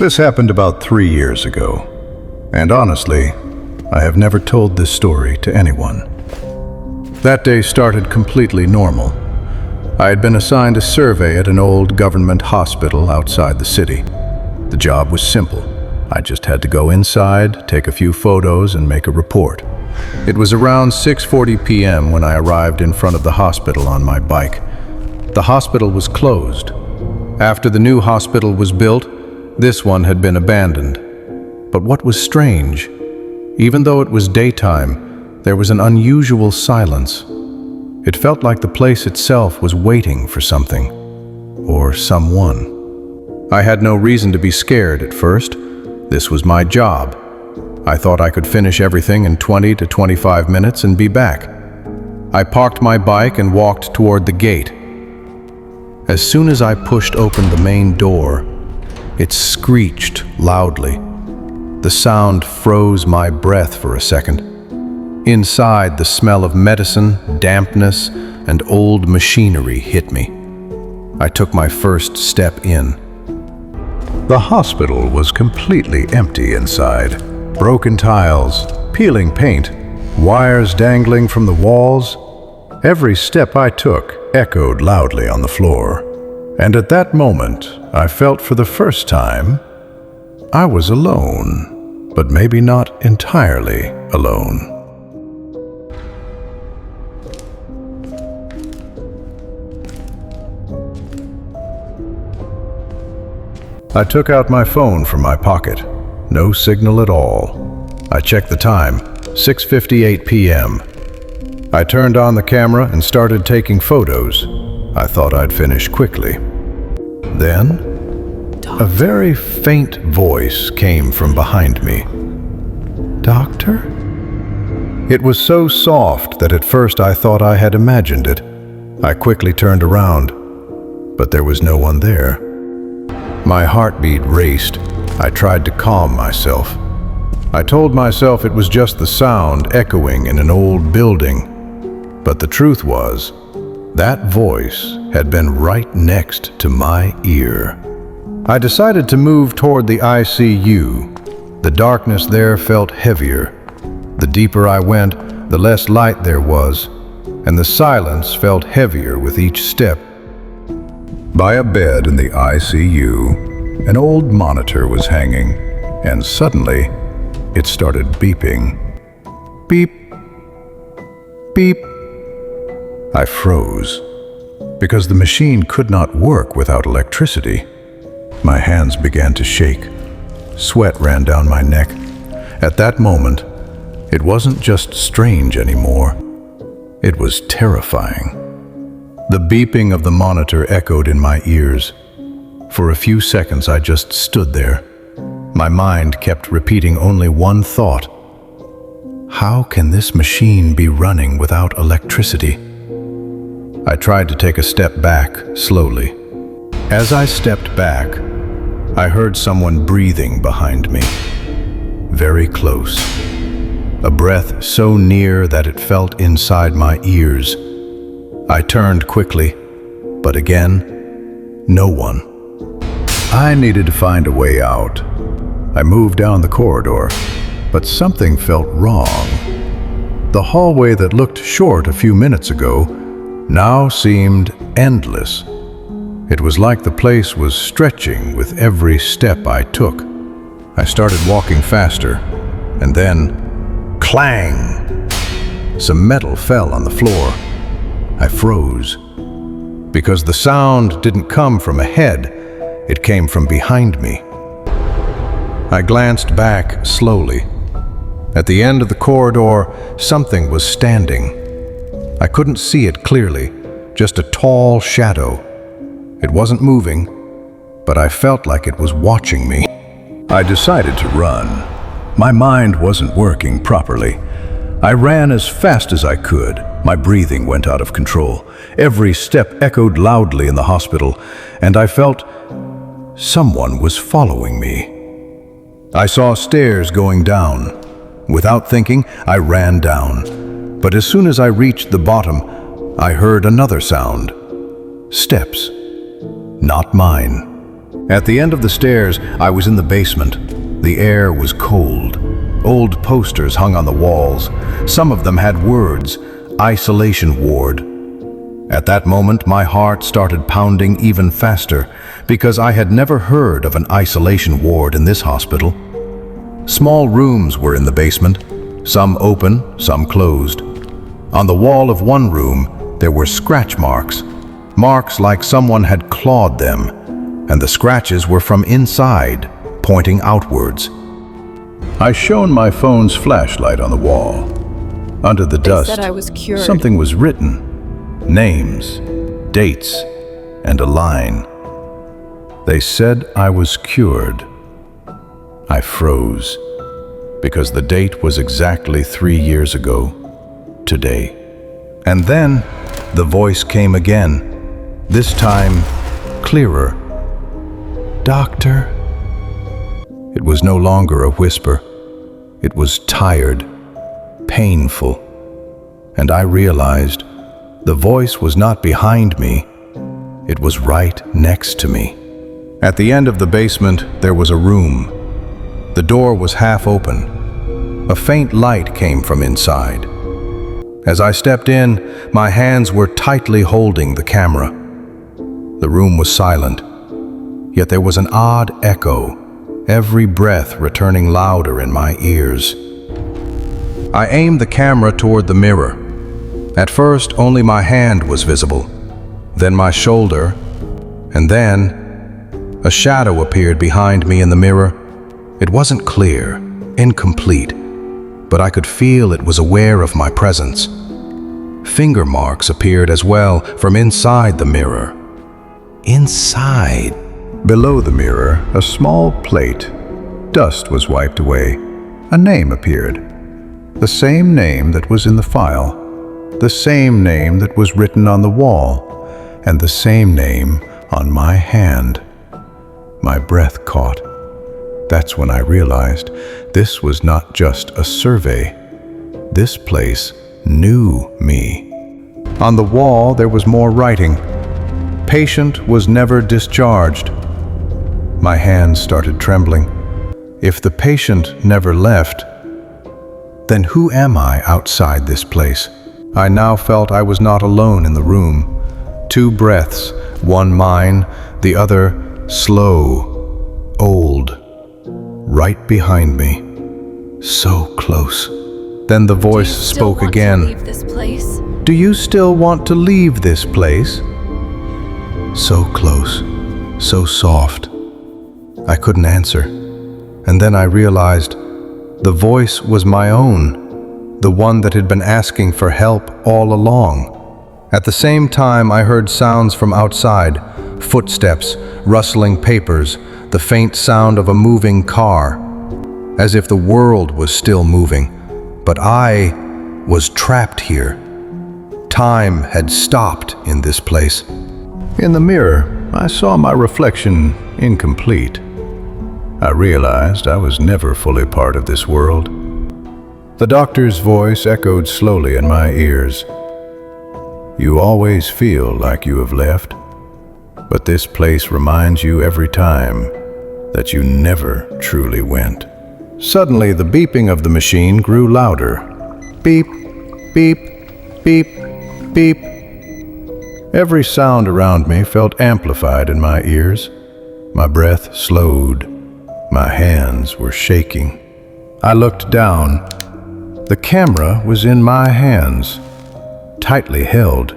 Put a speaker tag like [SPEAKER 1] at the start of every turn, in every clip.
[SPEAKER 1] This happened about 3 years ago, and honestly, I have never told this story to anyone. That day started completely normal. I had been assigned a survey at an old government hospital outside the city. The job was simple. I just had to go inside, take a few photos, and make a report. It was around 6:40 p.m. when I arrived in front of the hospital on my bike. The hospital was closed. After the new hospital was built, this one had been abandoned. But what was strange, even though it was daytime, there was an unusual silence. It felt like the place itself was waiting for something, or someone. I had no reason to be scared at first. This was my job. I thought I could finish everything in 20 to 25 minutes and be back. I parked my bike and walked toward the gate. As soon as I pushed open the main door, it screeched loudly. The sound froze my breath for a second. Inside, the smell of medicine, dampness, and old machinery hit me. I took my first step in. The hospital was completely empty inside. Broken tiles, peeling paint, wires dangling from the walls. Every step I took echoed loudly on the floor. And at that moment, I felt for the first time I was alone, but maybe not entirely alone. I took out my phone from my pocket. No signal at all. I checked the time, 6:58 p.m. I turned on the camera and started taking photos. I thought I'd finish quickly. Then, a very faint voice came from behind me. "Doctor?" It was so soft that at first I thought I had imagined it. I quickly turned around, but there was no one there. My heartbeat raced. I tried to calm myself. I told myself it was just the sound echoing in an old building. But the truth was, that voice had been right next to my ear. I decided to move toward the ICU. The darkness there felt heavier. The deeper I went, the less light there was, and the silence felt heavier with each step. By a bed in the ICU, an old monitor was hanging, and suddenly, it started beeping. Beep, beep. I froze, because the machine could not work without electricity. My hands began to shake. Sweat ran down my neck. At that moment, it wasn't just strange anymore. It was terrifying. The beeping of the monitor echoed in my ears. For a few seconds, I just stood there. My mind kept repeating only one thought. How can this machine be running without electricity? I tried to take a step back, slowly. As I stepped back, I heard someone breathing behind me. Very close. A breath so near that it felt inside my ears. I turned quickly, but again, no one. I needed to find a way out. I moved down the corridor, but something felt wrong. The hallway that looked short a few minutes ago now seemed endless. It was like the place was stretching with every step I took. I started walking faster, and then, clang! Some metal fell on the floor. I froze, because the sound didn't come from ahead, it came from behind me. I glanced back slowly. At the end of the corridor, something was standing. I couldn't see it clearly, just a tall shadow. It wasn't moving, but I felt like it was watching me. I decided to run. My mind wasn't working properly. I ran as fast as I could. My breathing went out of control. Every step echoed loudly in the hospital, and I felt someone was following me. I saw stairs going down. Without thinking, I ran down. But as soon as I reached the bottom, I heard another sound. Steps. Not mine. At the end of the stairs, I was in the basement. The air was cold. Old posters hung on the walls. Some of them had words, "Isolation Ward." At that moment, my heart started pounding even faster because I had never heard of an isolation ward in this hospital. Small rooms were in the basement, some open, some closed. On the wall of one room, there were scratch marks, marks like someone had clawed them, and the scratches were from inside, pointing outwards. I shone my phone's flashlight on the wall. Under the dust,
[SPEAKER 2] They said I was cured.
[SPEAKER 1] something was written. Names, dates, and a line. They said I was cured. I froze, because the date was exactly 3 years ago, today. And then, the voice came again, this time clearer. "Doctor." It was no longer a whisper. It was tired, painful, and I realized the voice was not behind me. It was right next to me. At the end of the basement, there was a room. The door was half open. A faint light came from inside. As I stepped in, my hands were tightly holding the camera. The room was silent, yet there was an odd echo, every breath returning louder in my ears. I aimed the camera toward the mirror. At first, only my hand was visible, then my shoulder, and then a shadow appeared behind me in the mirror. It wasn't clear, incomplete, but I could feel it was aware of my presence. Finger marks appeared as well from inside the mirror. Inside. Below the mirror, a small plate. Dust was wiped away. A name appeared. The same name that was in the file. The same name that was written on the wall. And the same name on my hand. My breath caught. That's when I realized this was not just a survey. This place knew me. On the wall, there was more writing. Patient was never discharged. My hands started trembling. If the patient never left, then who am I outside this place? I now felt I was not alone in the room. 2 breaths, one mine, the other slow, old, right behind me, so close. Then the voice spoke again.
[SPEAKER 2] Do you still want to leave this place?
[SPEAKER 1] "Do you still want to leave this place?" So close, so soft. I couldn't answer. And then I realized the voice was my own, the one that had been asking for help all along. At the same time, I heard sounds from outside, footsteps, rustling papers, the faint sound of a moving car, as if the world was still moving. But I was trapped here. Time had stopped in this place. In the mirror, I saw my reflection incomplete. I realized I was never fully part of this world. The doctor's voice echoed slowly in my ears. "You always feel like you have left, but this place reminds you every time that you never truly went." Suddenly, the beeping of the machine grew louder. Beep, beep, beep, beep. Every sound around me felt amplified in my ears. My breath slowed. My hands were shaking. I looked down. The camera was in my hands, tightly held.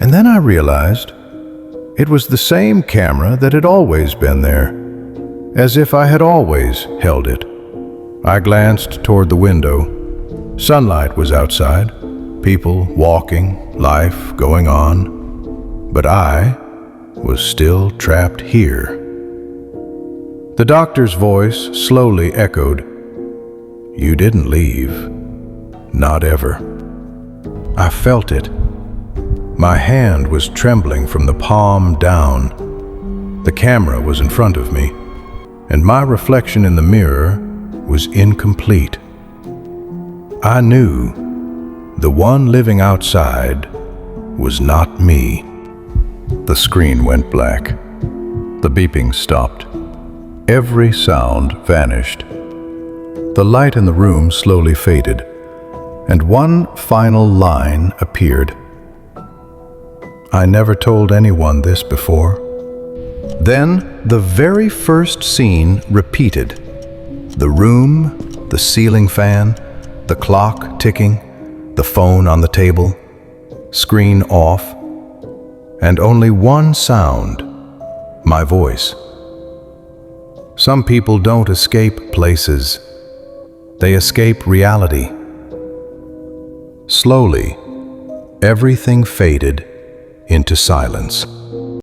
[SPEAKER 1] And then I realized it was the same camera that had always been there, as if I had always held it. I glanced toward the window. Sunlight was outside, people walking, life going on. But I was still trapped here. The doctor's voice slowly echoed, "You didn't leave. Not ever." I felt it. My hand was trembling from the palm down. The camera was in front of me, and my reflection in the mirror was incomplete. I knew the one living outside was not me. The screen went black. The beeping stopped. Every sound vanished. The light in the room slowly faded, and one final line appeared. I never told anyone this before. Then the very first scene repeated. The room, the ceiling fan, the clock ticking, the phone on the table, screen off, and only one sound, my voice. Some people don't escape places. They escape reality. Slowly, everything faded into silence.